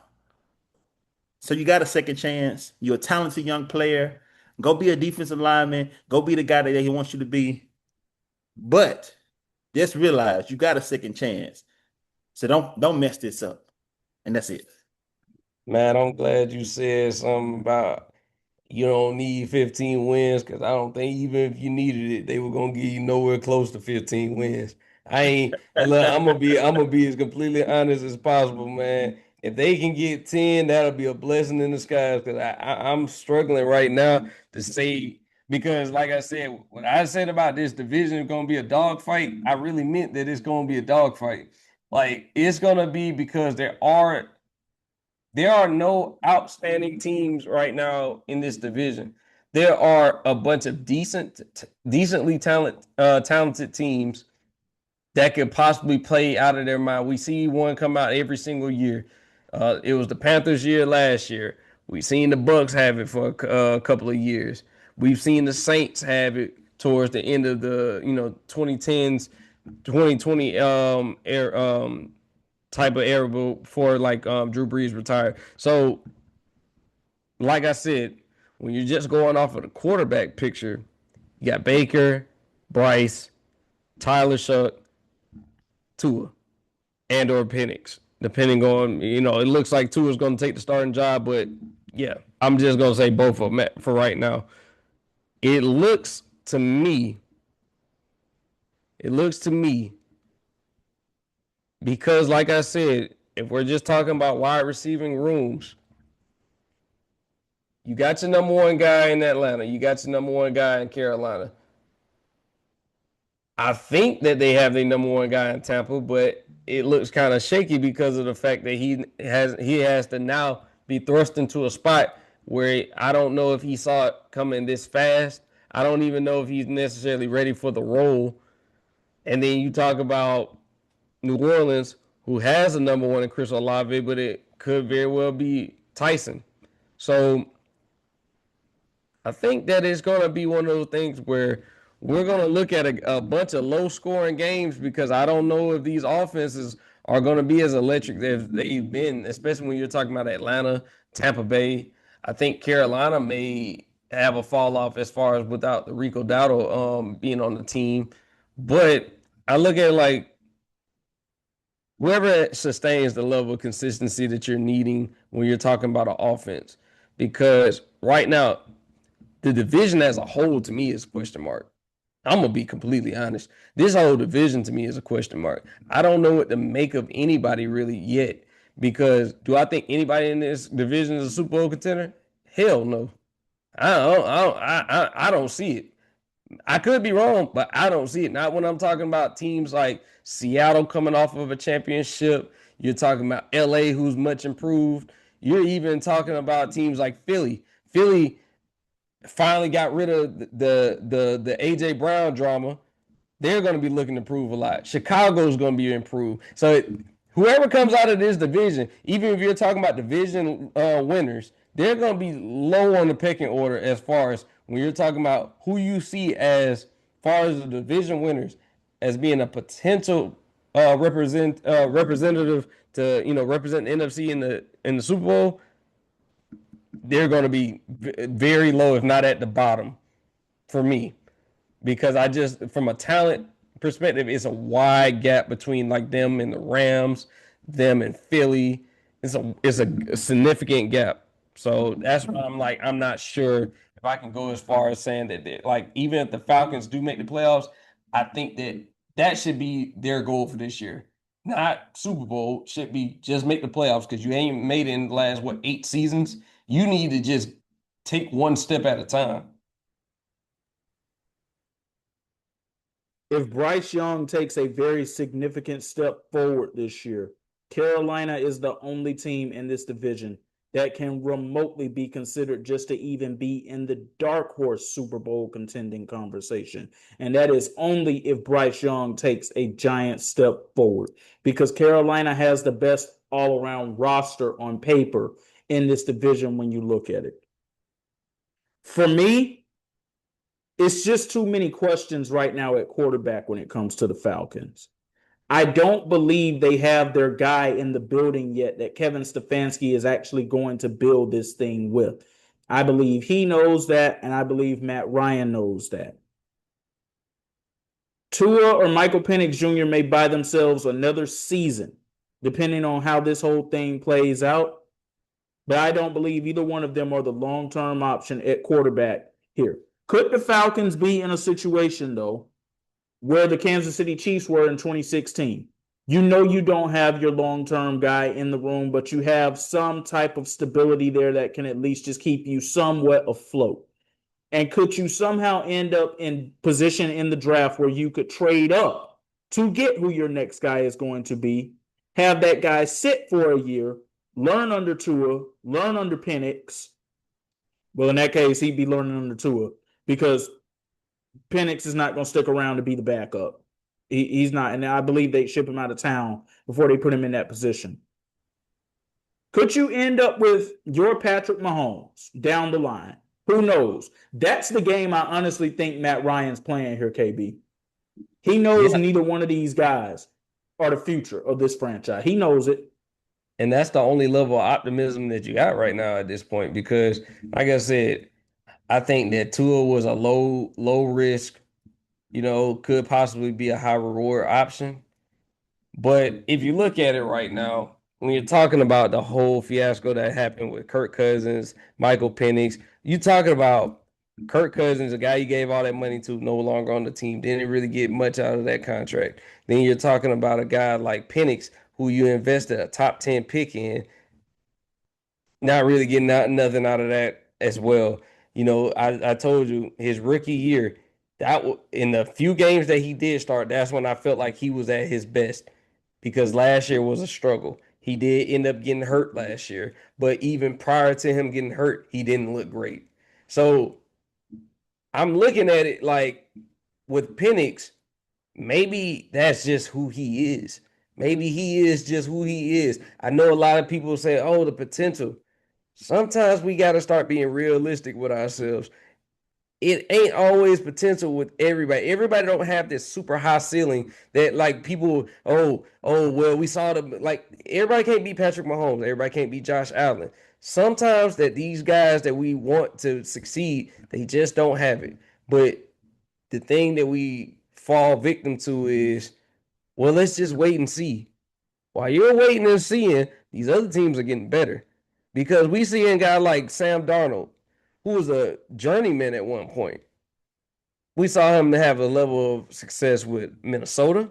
So you got a second chance. You're a talented young player. Go be a defensive lineman. Go be the guy that he wants you to be. But just realize you got a second chance. So don't mess this up. And that's it. Man, I'm glad you said something about you don't need 15 wins because I don't think even if you needed it, they were gonna give you nowhere close to 15 wins. I ain't. Look, I'm gonna be as completely honest as possible, man. If they can get 10, that'll be a blessing in disguise. Because I'm struggling right now to say because, like I said, what I said about this division is gonna be a dogfight. I really meant that it's gonna be a dogfight. Like it's gonna be because there are no outstanding teams right now in this division. There are a bunch of decently talented teams that could possibly play out of their mind. We see one come out every single year. It was the Panthers year last year. We've seen the Bucks have it for a couple of years. We've seen the Saints have it towards the end of the 2010s, 2020 type of era before Drew Brees retired. So, like I said, when you're just going off of the quarterback picture, you got Baker, Bryce, Tyler Shuck, Tua, and/or Penix. Depending on, it looks like Tua's going to take the starting job, but yeah, I'm just going to say both of them for right now. It looks to me, because, like I said, if we're just talking about wide receiving rooms, you got your number one guy in Atlanta. You got your number one guy in Carolina. I think that they have their number one guy in Tampa, but it looks kind of shaky because of the fact that he has to now be thrust into a spot where I don't know if he saw it coming this fast. I don't even know if he's necessarily ready for the role. And then you talk about New Orleans, who has a number one in Chris Olave, but it could very well be Tyson. So I think that it's going to be one of those things where we're going to look at a bunch of low-scoring games because I don't know if these offenses are going to be as electric as they've been, especially when you're talking about Atlanta, Tampa Bay. I think Carolina may have a fall-off as far as without the Rico Dowdle being on the team. But I look at whoever sustains the level of consistency that you're needing when you're talking about an offense. Because right now, the division as a whole, to me, is a question mark. I'm gonna be completely honest. This whole division to me is a question mark. I don't know what to make of anybody really yet. Because do I think anybody in this division is a Super Bowl contender? Hell no. I don't see it. I could be wrong, but I don't see it. Not when I'm talking about teams like Seattle coming off of a championship. You're talking about LA, who's much improved. You're even talking about teams like Philly. Philly finally got rid of the AJ Brown drama. They're going to be looking to improve a lot. Chicago's going to be improved. So whoever comes out of this division, even if you're talking about division winners, they're going to be low on the pecking order as far as when you're talking about who you see as far as the division winners as being a potential representative to represent the NFC in the Super Bowl. They're going to be very low, if not at the bottom, for me, because I just from a talent perspective, it's a wide gap between like them and the Rams, them and Philly. It's a significant gap. So that's why I'm like I'm not sure if I can go as far as saying that like even if the Falcons do make the playoffs, I think that should be their goal for this year. Not Super Bowl, should be just make the playoffs because you ain't made it in the last 8 seasons. You need to just take one step at a time. If Bryce Young takes a very significant step forward this year, Carolina is the only team in this division that can remotely be considered just to even be in the dark horse Super Bowl contending conversation. And that is only if Bryce Young takes a giant step forward, because Carolina has the best all-around roster on paper in this division when you look at it. For me, it's just too many questions right now at quarterback when it comes to the Falcons. I don't believe they have their guy in the building yet that Kevin Stefanski is actually going to build this thing with. I believe he knows that, and I believe Matt Ryan knows that. Tua or Michael Penix Jr. may buy themselves another season, depending on how this whole thing plays out. But I don't believe either one of them are the long-term option at quarterback here. Could the Falcons be in a situation, though, where the Kansas City Chiefs were in 2016? You know you don't have your long-term guy in the room, but you have some type of stability there that can at least just keep you somewhat afloat. And could you somehow end up in position in the draft where you could trade up to get who your next guy is going to be, have that guy sit for a year, learn under Tua, learn under Penix? Well, in that case, he'd be learning under Tua because Penix is not going to stick around to be the backup. He's not, and I believe they ship him out of town before they put him in that position. Could you end up with your Patrick Mahomes down the line? Who knows? That's the game I honestly think Matt Ryan's playing here, KB. He knows neither one of these guys are the future of this franchise. He knows it. And that's the only level of optimism that you got right now at this point, because like I said, I think that Tua was a low risk, could possibly be a high reward option. But if you look at it right now, when you're talking about the whole fiasco that happened with Kirk Cousins, Michael Penix, you talking about Kirk Cousins, a guy you gave all that money to, no longer on the team, didn't really get much out of that contract. Then you're talking about a guy like Penix, who you invested a top 10 pick in, not really getting nothing out of that as well. I told you his rookie year, in the few games that he did start, that's when I felt like he was at his best, because last year was a struggle. He did end up getting hurt last year, but even prior to him getting hurt, he didn't look great. So I'm looking at it like with Penix, maybe that's just who he is. Maybe he is just who he is. I know a lot of people say, oh, the potential. Sometimes we got to start being realistic with ourselves. It ain't always potential with everybody. Everybody don't have this super high ceiling that like people, well, we saw them. Like everybody can't be Patrick Mahomes. Everybody can't be Josh Allen. Sometimes that these guys that we want to succeed, they just don't have it. But the thing that we fall victim to is, well, let's just wait and see. While you're waiting and seeing, these other teams are getting better. Because we see a guy like Sam Darnold, who was a journeyman at one point. we saw him have a level of success with Minnesota.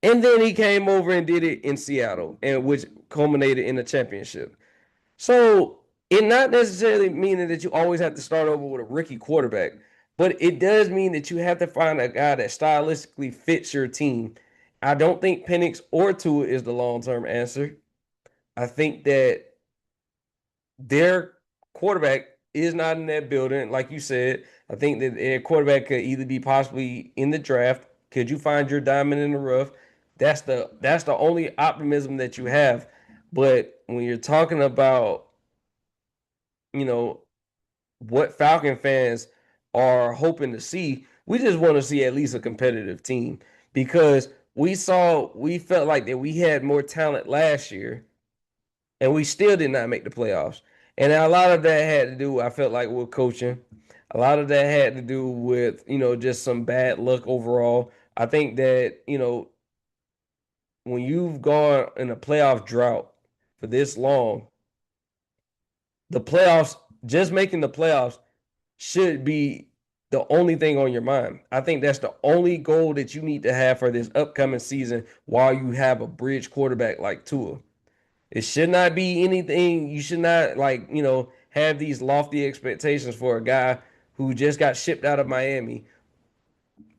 And then he came over and did it in Seattle, and which culminated in a championship. So it not necessarily meaning that you always have to start over with a rookie quarterback, but it does mean that you have to find a guy that stylistically fits your team. I don't think Penix or Tua is the long-term answer. I think that their quarterback is not in that building. Like you said, I think that their quarterback could either be possibly in the draft. Could you find your diamond in the rough? That's the only optimism that you have. But when you're talking about, you know, what Falcon fans are hoping to see, we just want to see at least a competitive team because we felt like that we had more talent last year and we still did not make the playoffs. And a lot of that had to do, I felt like, with coaching. A lot of that had to do with, just some bad luck overall. I think that, when you've gone in a playoff drought for this long, the playoffs, just making the playoffs should be the only thing on your mind. I think that's the only goal that you need to have for this upcoming season while you have a bridge quarterback like Tua. It should not be anything. You should not have these lofty expectations for a guy who just got shipped out of Miami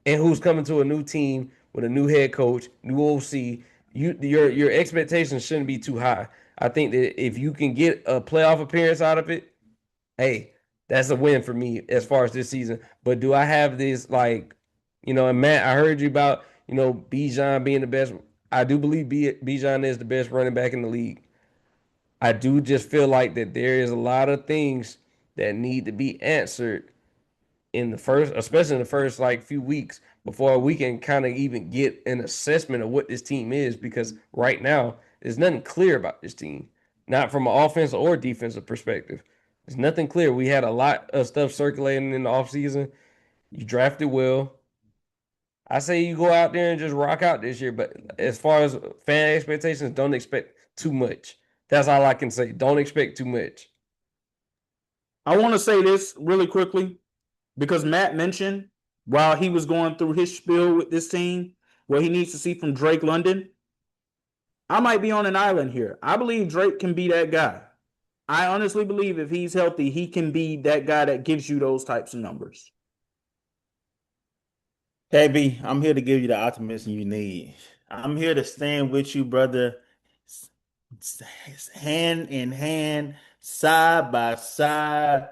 and who's coming to a new team with a new head coach, new OC. Your expectations shouldn't be too high. I think that if you can get a playoff appearance out of it, hey, that's a win for me as far as this season. But do I have this and Matt, I heard you about Bijan being the best. I do believe Bijan is the best running back in the league. I do just feel like that there is a lot of things that need to be answered in the first, especially in the first few weeks before we can kind of even get an assessment of what this team is. Because right now, there's nothing clear about this team, not from an offensive or defensive perspective. There's nothing clear. We had a lot of stuff circulating in the offseason. You drafted well. I say you go out there and just rock out this year. But as far as fan expectations, don't expect too much. That's all I can say. Don't expect too much. I want to say this really quickly because Matt mentioned while he was going through his spiel with this team, what he needs to see from Drake London. I might be on an island here. I believe Drake can be that guy. I honestly believe if he's healthy, he can be that guy that gives you those types of numbers. KB, I'm here to give you the optimism you need. I'm here to stand with you, brother, hand in hand, side by side,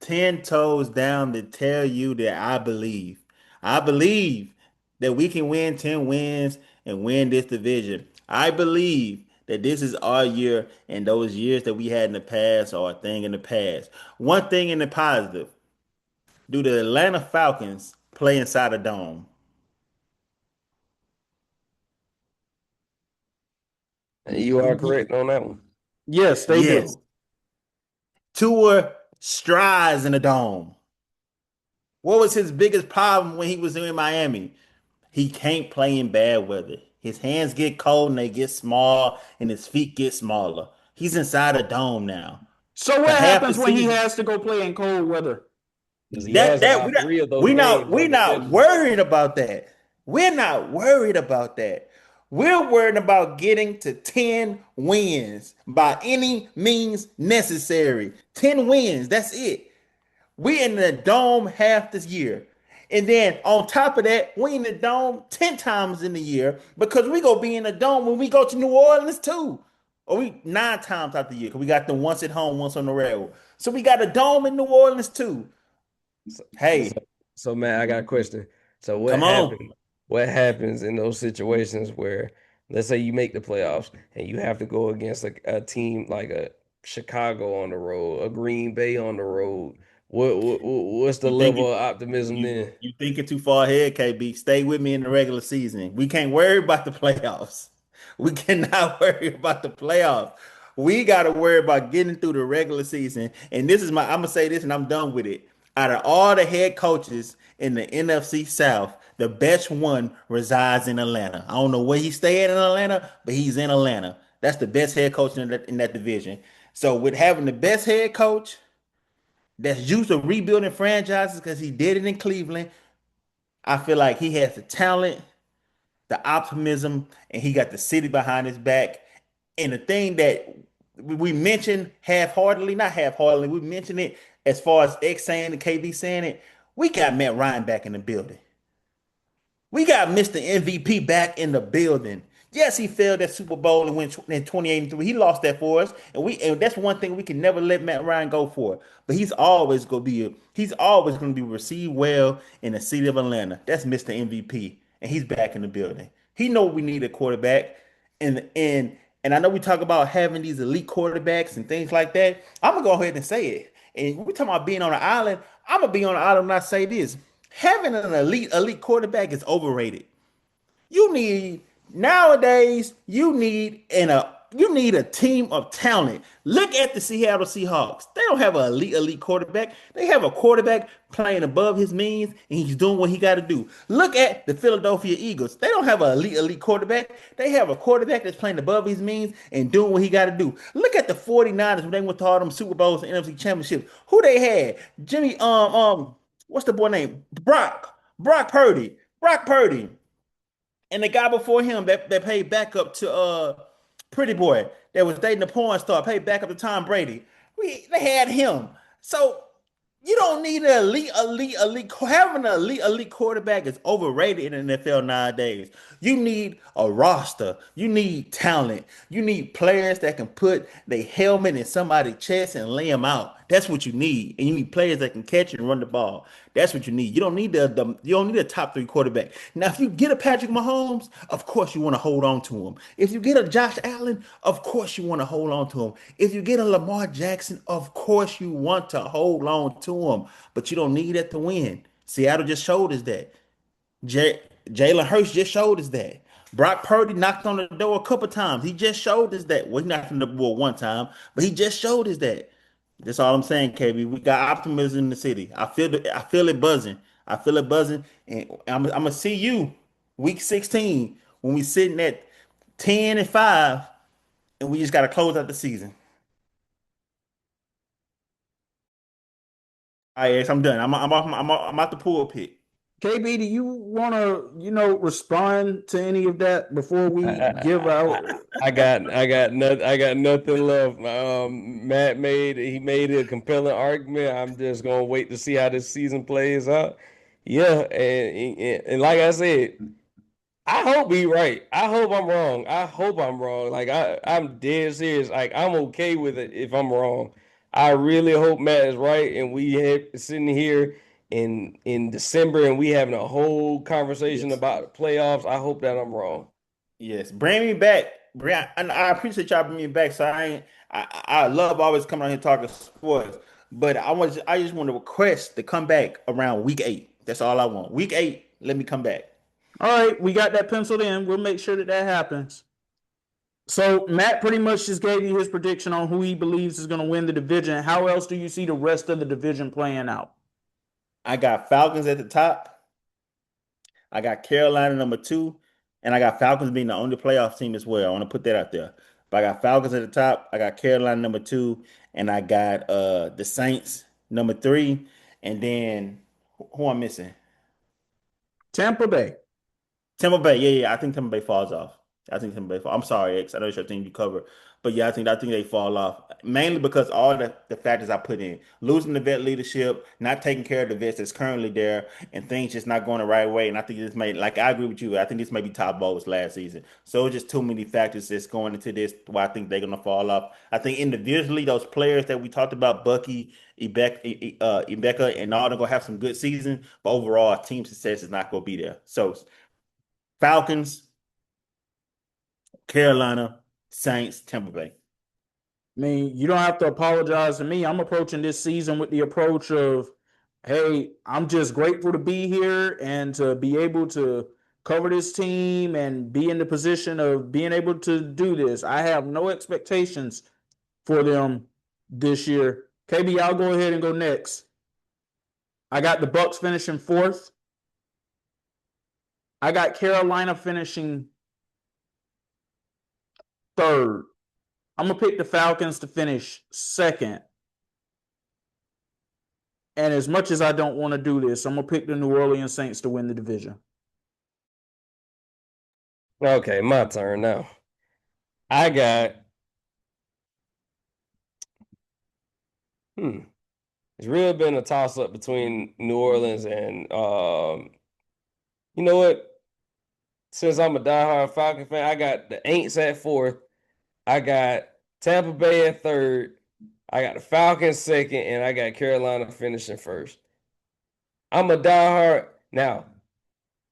10 toes down to tell you that I believe. I believe that we can win 10 wins and win this division. I believe that this is our year and those years that we had in the past are a thing in the past. One thing in the positive, do the Atlanta Falcons play inside a dome? You are correct on that one. Yes, they do. Tua strides in the dome. What was his biggest problem when he was in Miami? He can't play in bad weather. His hands get cold and they get small, and his feet get smaller. He's inside a dome now. So what happens when he has to go play in cold weather? We're not worried about that. We're not worried about that. We're worried about getting to 10 wins by any means necessary. 10 wins, that's it. We in the dome half this year. And then on top of that, we in the dome 10 times in the year because we gonna be in the dome when we go to New Orleans too. Or we 9 times out the year because we got the once at home, once on the road. So we got a dome in New Orleans too. Hey. So Matt, I got a question. So what happens in those situations where, let's say you make the playoffs and you have to go against a team like a Chicago on the road, a Green Bay on the road? What's the level of optimism then? You thinking too far ahead, KB. Stay with me in the regular season. We can't worry about the playoffs. We cannot worry about the playoffs. We got to worry about getting through the regular season. And I'm going to say this and I'm done with it. Out of all the head coaches in the NFC South, the best one resides in Atlanta. I don't know where he's staying in Atlanta, but he's in Atlanta. That's the best head coach in that division. So with having the best head coach that's used to rebuilding franchises because he did it in Cleveland, I feel like he has the talent, the optimism, and he got the city behind his back. And the thing that we mentioned half-heartedly, not half-heartedly, we mentioned it as far as X saying and KB saying it, we got Matt Ryan back in the building. We got Mr. MVP back in the building. Yes, he failed that Super Bowl and went in 2083. He lost that for us, and that's one thing we can never let Matt Ryan go for. But he's always gonna be received well in the city of Atlanta. That's Mr. MVP, and he's back in the building. He know we need a quarterback, and I know we talk about having these elite quarterbacks and things like that. I'm gonna go ahead and say it. And we talking about being on an island. I'm gonna be on an island and I say this. Having an elite quarterback is overrated. You need nowadays. You need a team of talent. Look at the Seattle Seahawks. They don't have an elite quarterback. They have a quarterback playing above his means, and he's doing what he got to do. Look at the Philadelphia Eagles. They don't have an elite quarterback. They have a quarterback that's playing above his means and doing what he got to do. Look at the 49ers when they went to all them Super Bowls and NFC Championships. Who they had? What's the boy name? Brock Purdy. Brock Purdy. And the guy before him that paid backup to Pretty Boy that was dating the porn star, paid backup to Tom Brady. They had him. So you don't need an elite. Having an elite quarterback is overrated in the NFL nowadays. You need a roster. You need talent. You need players that can put their helmet in somebody's chest and lay them out. That's what you need. And you need players that can catch and run the ball. That's what you need. You don't need you don't need a top three quarterback. Now, if you get a Patrick Mahomes, of course you want to hold on to him. If you get a Josh Allen, of course you want to hold on to him. If you get a Lamar Jackson, of course you want to hold on to him. But you don't need it to win. Seattle just showed us that. Jalen Hurts just showed us that. Brock Purdy knocked on the door a couple times. He just showed us that. Well, he knocked on the door one time, but he just showed us that. That's all I'm saying, KB. We got optimism in the city. I feel it buzzing. I feel it buzzing, and I'm gonna see you week 16 when we sitting at 10-5, and we just gotta close out the season. All right, yes, I'm done. I'm out the pulpit. KB, do you want to, respond to any of that before we give out? I got nothing left. Matt made a compelling argument. I'm just gonna wait to see how this season plays out. Yeah, and like I said, I hope he right. I hope I'm wrong. I hope I'm wrong. Like I'm dead serious. Like I'm okay with it if I'm wrong. I really hope Matt is right, and sitting here in December and we having a whole conversation Yes. about the playoffs. I hope that I'm wrong. Yes, bring me back. And I appreciate y'all bringing me back. So I love always coming on here talking sports, but I just want to request to come back around week 8. That's all I want. Week 8, let me come back. All right, we got that penciled in. We'll make sure that happens. So Matt pretty much just gave you his prediction on who he believes is going to win the division. How else do you see the rest of the division playing out? I got Falcons at the top. I got Carolina number 2, and I got Falcons being the only playoff team as well. I want to put that out there. But I got Falcons at the top. I got Carolina number 2, and I got the Saints number 3, and then who I'm missing? Tampa Bay. Tampa Bay, yeah. I think Tampa Bay falls off. I think Tampa Bay fall. I'm sorry, X. I know it's your team you cover, but yeah, I think they fall off mainly because all the factors I put in, losing the vet leadership, not taking care of the vets that's currently there, and things just not going the right way. And I think this may, like I agree with you. I think this may be top Bowls last season. So it's just too many factors that's going into this. Why I think they're gonna fall off. I think individually, those players that we talked about, Bucky, Ibeka, and all, they're gonna have some good seasons, but overall, team success is not gonna be there. So Falcons, Carolina, Saints, Tampa Bay. I mean, you don't have to apologize to me. I'm approaching this season with the approach of, hey, I'm just grateful to be here and to be able to cover this team and be in the position of being able to do this. I have no expectations for them this year. KB, I'll go ahead and go next. I got the Bucks finishing 4th. I got Carolina finishing 3rd. I'm going to pick the Falcons to finish 2nd. And as much as I don't want to do this, I'm gonna pick the New Orleans Saints to win the division. Okay, my turn now. I got it's really been a toss up between New Orleans and you know what? Since I'm a diehard Falcon fan, I got the Aints at 4th. I got Tampa Bay at 3rd. I got the Falcons 2nd, and I got Carolina finishing 1st. I'm a diehard now.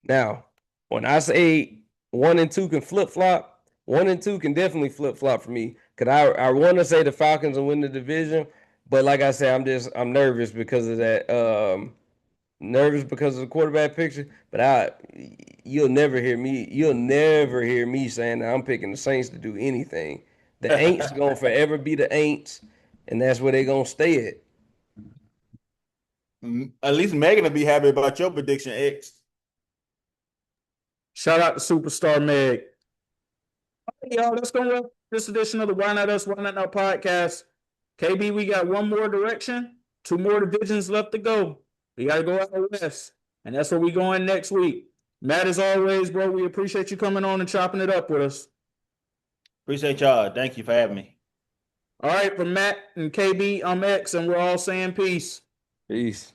Now, when I say 1 and 2 can flip flop, 1 and 2 can definitely flip flop for me. Cause I want to say the Falcons will win the division, but like I said, I'm nervous because of that. Nervous because of the quarterback picture. But you'll never hear me saying that I'm picking the Saints to do anything. The Aints gonna forever be the Aints, and that's where they gonna stay at. At least Megan will be happy about your prediction, X. Shout out to Superstar Meg. All right, y'all, let's go with this edition of the Why Not Us, Why Not Now podcast. KB, we got one more direction, 2 more divisions left to go. We got to go out west, and that's where we going next week. Matt, as always, bro, we appreciate you coming on and chopping it up with us. Appreciate y'all. Thank you for having me. All right, from Matt and KB, I'm X, and we're all saying peace. Peace.